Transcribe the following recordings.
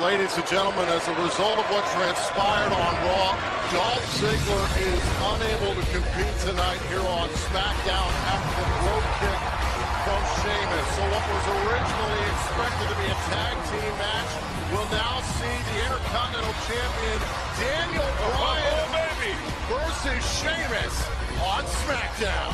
Ladies and gentlemen, as a result of what transpired on Raw, Dolph Ziggler is unable to compete tonight here on SmackDown after the rope kick from Sheamus. So what was originally expected to be a tag team match will now see the Intercontinental Champion Daniel Bryan versus Sheamus on SmackDown.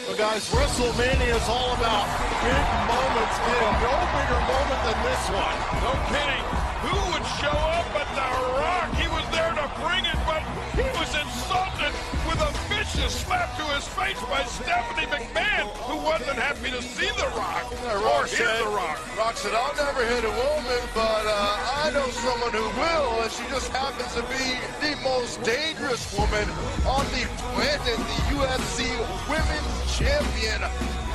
Well, guys, WrestleMania is all about big moments, and no bigger moment than this one. No kidding. Who would show up but The Rock? He was there to bring it, but he was insulted with a vicious slap to his face by Stephanie McMahon, who wasn't happy to see The Rock. Or hear The Rock. Rock said, I'll never hit a woman, but I know someone who will, and she just happens to be the most dangerous woman on the planet, the UFC Women's Champion,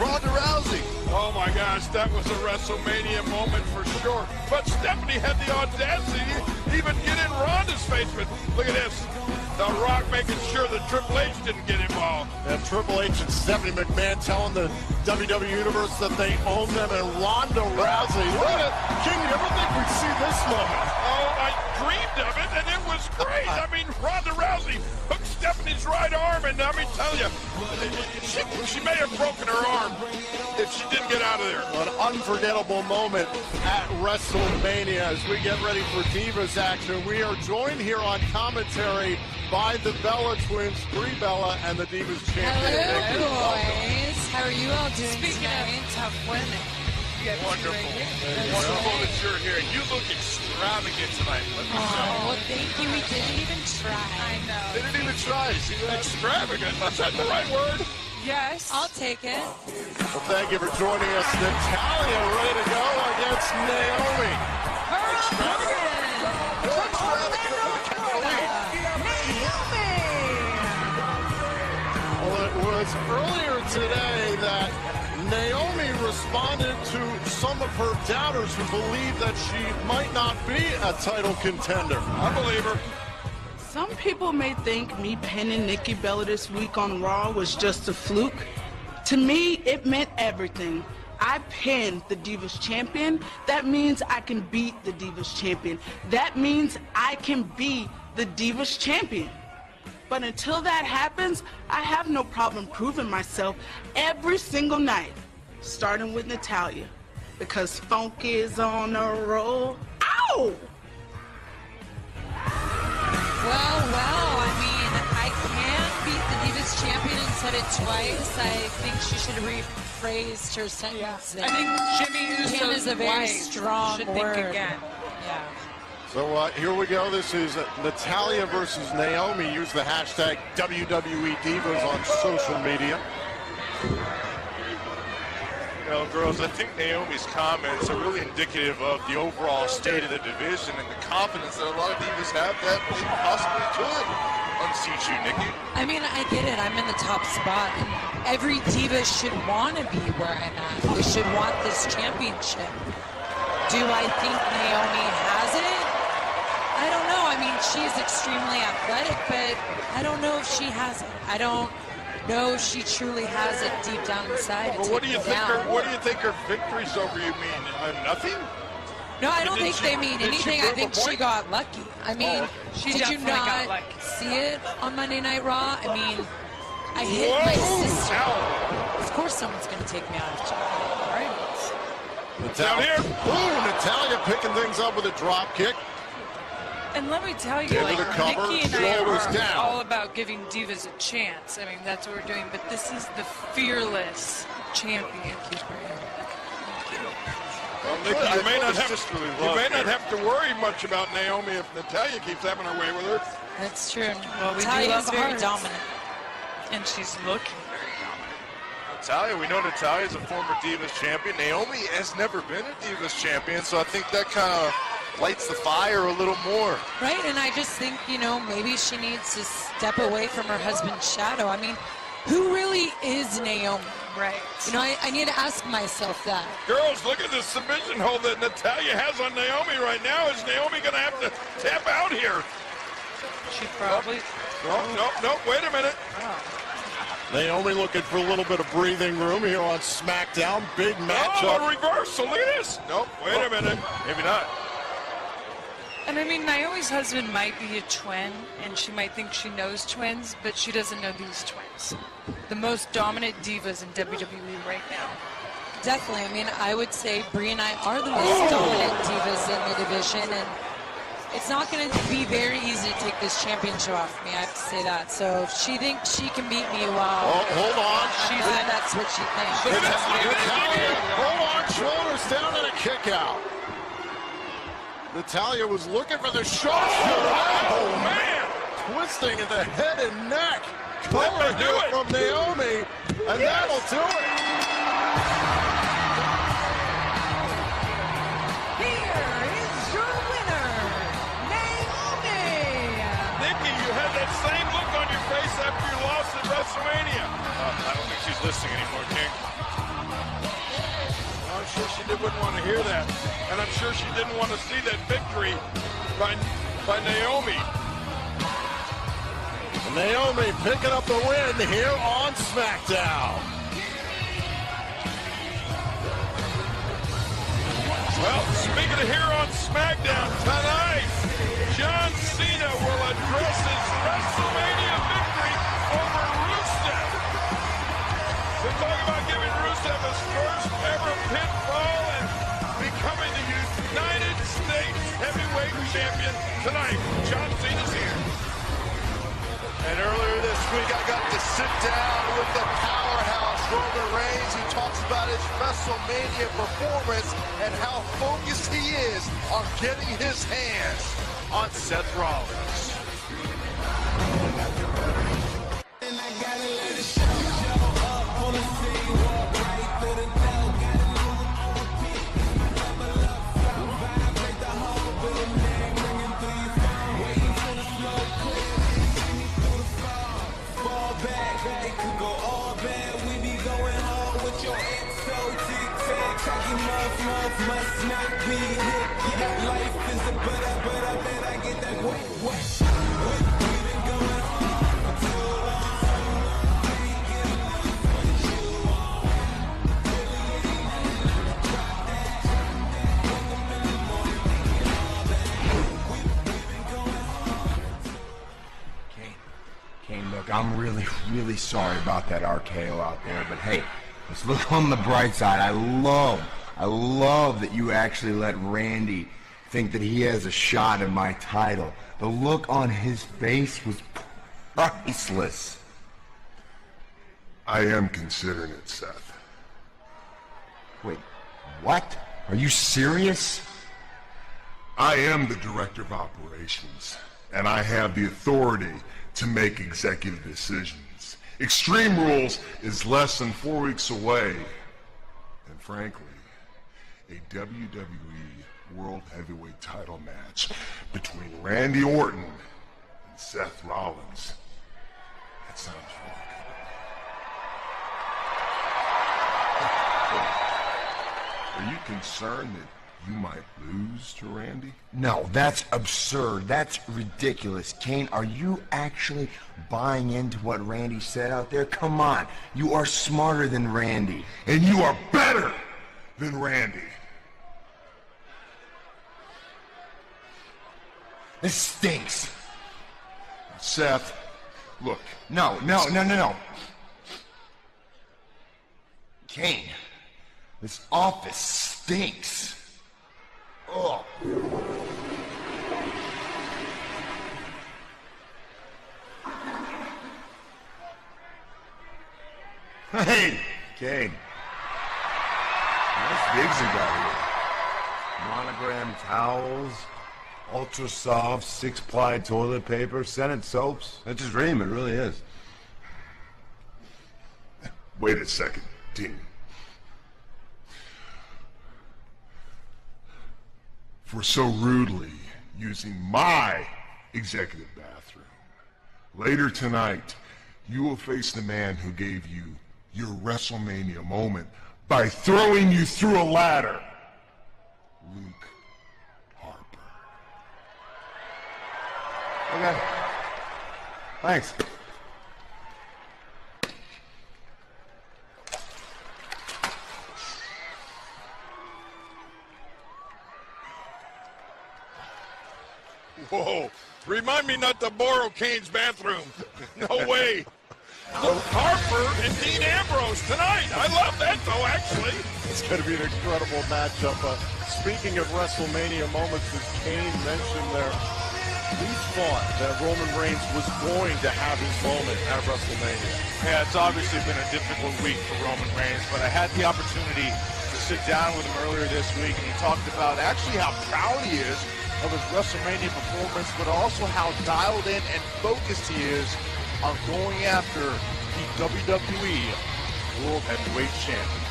Ronda Rousey. Oh my gosh, that was a WrestleMania moment for sure. But Stephanie had the audacity to even get in Ronda's face. But look at this. The Rock making sure that Triple H didn't get involved. And Triple H and Stephanie McMahon telling the WWE Universe that they own them, and Ronda Rousey. Look at it. King, you ever think we'd see this moment? Oh, I dreamed of it, and it was great. I mean, Ronda Rousey hooked Stephanie's right arm, and I mean, tell you, she may have broken her arm if she didn't get out of there. An unforgettable moment at WrestleMania as we get ready for Divas action. We are joined here on commentary by the Bella Twins, Brie Bella, and the Divas champion. Hello, boys. How are you all doing Speaking tonight? of tough women, you got Wonderful. Right Wonderful that you're here. You look extravagant tonight. Let me Oh, know. well, thank you. We didn't even try. I know. They didn't even try. See that? Extravagant. Is that the right word? Yes. I'll take it. Well, thank you for joining us. Natalia ready to go against Naomi. Well, it was earlier today that Naomi responded to some of her doubters who believe that she might not be a title contender. I believe her. Some people may think me pinning Nikki Bella this week on Raw was just a fluke. To me, it meant everything. I pinned the Divas champion. That means I can beat the Divas champion. That means I can be the Divas champion. But until that happens, I have no problem proving myself every single night, starting with Natalia, because funk is on a roll. Ow! Well, I mean, I can beat the Divas champion and said it twice. I think she should have rephrased her sentence. I think Jimmy Can Uso's is a very wife strong should word. think again. Yeah. So here we go. This is Natalia versus Naomi. Use the hashtag WWE Divas on social media. You know, girls, I think Naomi's comments are really indicative of the overall state of the division and the confidence that a lot of divas have that they possibly could unseat you, Nikki. I mean, I get it. I'm in the top spot. And every diva should want to be where I'm at. They should want this championship. Do I think Naomi has it? I don't know. I mean, she is extremely athletic, but I don't know if she has it. I don't know if she truly has it deep down inside. But what do you think? What do you think her victories over you mean? Nothing. No, I don't think they mean did she anything. I prove a think she point? got lucky. I mean, she did you definitely got not lucky. see it on Monday Night Raw? I mean, I hit my sister. Ow. Of course someone's going to take me out of jail. Right. Natalia, here. Ooh, Natalia picking things up with a drop kick. And let me tell you, Into like, the cover, Nikki and I shoulders are down. all about giving divas a chance. I mean, that's what we're doing. But this is the fearless champion. Well, Nikki, you may not have to worry much about Naomi if Natalia keeps having her way with her. That's true. Well, we do Natalia love is very hearts. dominant. And she's looking very dominant. Natalia, we know Natalia's a former Divas champion. Naomi has never been a Divas champion, so I think that kind of lights the fire a little more. Right, and I just think, you know, maybe she needs to step away from her husband's shadow. I mean, who really is Naomi? Right. You know, I need to ask myself that. Girls, look at the submission hold that Natalia has on Naomi right now. Is Naomi going to have to tap out here? She probably. No, wait a minute. Naomi looking for a little bit of breathing room here on SmackDown. Big matchup. Oh, a reversal. Look at this. Nope, wait a minute. Maybe not. And I mean, Naomi's husband might be a twin, and she might think she knows twins, but she doesn't know these twins. The most dominant divas in WWE right now. Definitely. I mean, I would say Brie and I are the most dominant divas in the division, and it's not going to be very easy to take this championship off me. I have to say that. So if she thinks she can beat me, well, Hold on. that's what she thinks. Hold on, shoulders down and a kick out. Natalia was looking for the shot. Oh, man. Twisting in the head and neck. Cover here from Naomi, and that'll do it. Here is your winner, Naomi. Nikki, you had that same look on your face after you lost at WrestleMania. I don't think she's listening anymore, King. I'm sure she wouldn't want to hear that. And I'm sure she didn't want to see that victory by Naomi. Naomi picking up the win here on SmackDown. Well, speaking of here on SmackDown, tonight, John Cena will address his WrestleMania victory over Rusev. We're talking about giving Rusev his first ever pinfall and becoming the United States Heavyweight Champion tonight. John Cena's here. And earlier this week, I got to sit down with the powerhouse Roman Reigns, who talks about his WrestleMania performance and how focused he is on getting his hands on Seth Rollins. Must not be hit. Yeah, life is a but I bet I get that wet. We've been going on for too long. Can't get enough of you on. Drop that. Wake up in the morning, make it all back. We've been going on. Kane, look, I'm really sorry about that RKO out there, but hey, let's look on the bright side. I love that you actually let Randy think that he has a shot at my title. The look on his face was priceless. I am considering it, Seth. Wait, what? Are you serious? I am the director of operations, and I have the authority to make executive decisions. Extreme Rules is less than 4 weeks away, and frankly, a WWE World Heavyweight title match between Randy Orton and Seth Rollins. That sounds really good. Are you concerned that you might lose to Randy? No, that's absurd. That's ridiculous. Kane, are you actually buying into what Randy said out there? Come on. You are smarter than Randy. And you are better than Randy. This stinks. Seth, look. No. Kane, this office stinks. Ugh. Hey, Kane. Nice gigs you got here. Monogram towels, ultra soft 6-ply toilet paper, scented soaps. That's a dream, it really is. Wait a second, Dean. For so rudely using my executive bathroom. Later tonight, you will face the man who gave you your WrestleMania moment by throwing you through a ladder. Luke Harper. Okay. Thanks. Whoa. Remind me not to borrow Kane's bathroom. No way. Harper and Dean Ambrose tonight. I love that, though, actually. It's going to be an incredible matchup. Speaking of WrestleMania moments, as Kane mentioned there, we thought that Roman Reigns was going to have his moment at WrestleMania. Yeah, it's obviously been a difficult week for Roman Reigns, but I had the opportunity to sit down with him earlier this week, and he talked about actually how proud he is of his WrestleMania performance, but also how dialed in and focused he is on going after the WWE World Heavyweight Champion.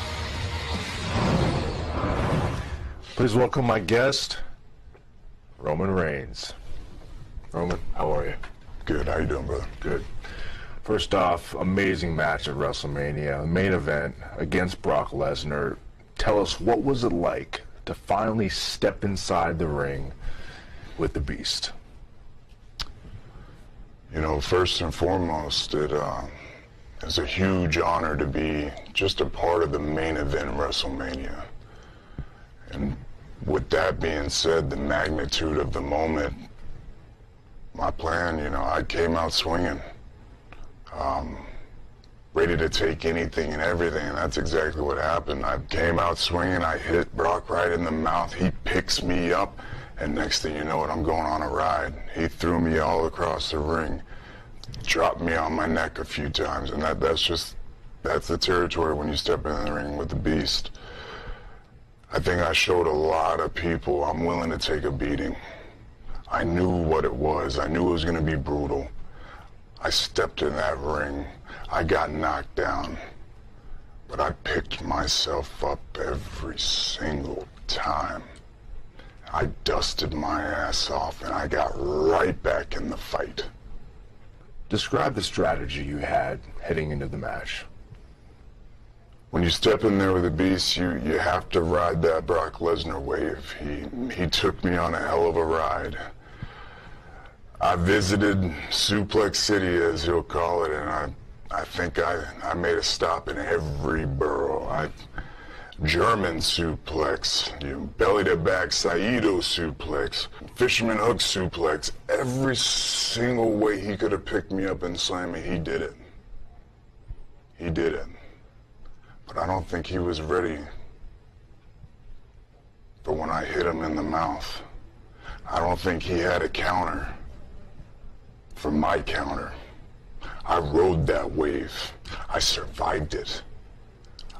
Please welcome my guest, Roman Reigns. Roman, how are you? Good. How you doing, brother? Good. First off, amazing match at WrestleMania, main event against Brock Lesnar. Tell us, what was it like to finally step inside the ring with the Beast? You know, first and foremost, it's a huge honor to be just a part of the main event of WrestleMania. And with that being said, the magnitude of the moment, my plan, you know, I came out swinging, ready to take anything and everything, and that's exactly what happened. I came out swinging, I hit Brock right in the mouth, he picks me up, and next thing you know it, I'm going on a ride. He threw me all across the ring, dropped me on my neck a few times, and that's the territory when you step in the ring with the Beast. I think I showed a lot of people I'm willing to take a beating. I knew what it was. I knew it was going to be brutal. I stepped in that ring. I got knocked down, but I picked myself up every single time. I dusted my ass off, and I got right back in the fight. Describe the strategy you had heading into the match. When you step in there with the Beast, you have to ride that Brock Lesnar wave. He took me on a hell of a ride. I visited Suplex City, as he'll call it, and I think I made a stop in every borough. German suplex, belly to back Saito suplex, fisherman hook suplex. Every single way he could have picked me up and slammed me, he did it. He did it. But I don't think he was ready for when I hit him in the mouth. I don't think he had a counter for my counter. I rode that wave. I survived it.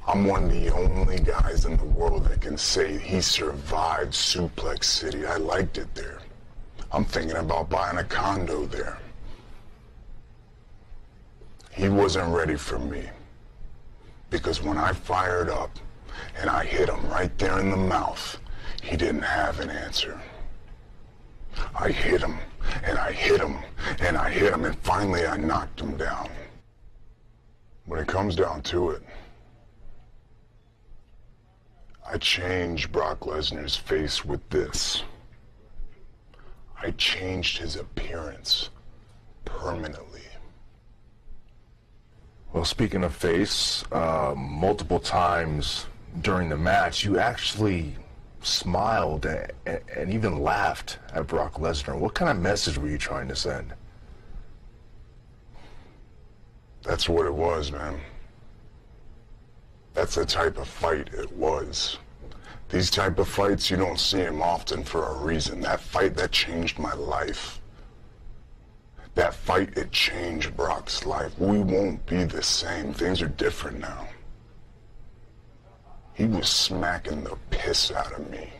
I'm one of the only guys in the world that can say he survived Suplex City. I liked it there. I'm thinking about buying a condo there. He wasn't ready for me. Because when I fired up and I hit him right there in the mouth, he didn't have an answer. I hit him, and I hit him, and I hit him, and finally I knocked him down. When it comes down to it, I changed Brock Lesnar's face with this. I changed his appearance permanently. Well, speaking of face, multiple times during the match, you actually smiled and even laughed at Brock Lesnar. What kind of message were you trying to send? That's what it was, man. That's the type of fight it was. These type of fights, you don't see them often for a reason. That fight, that changed my life. That fight, it changed Brock's life. We won't be the same. Things are different now. He was smacking the piss out of me.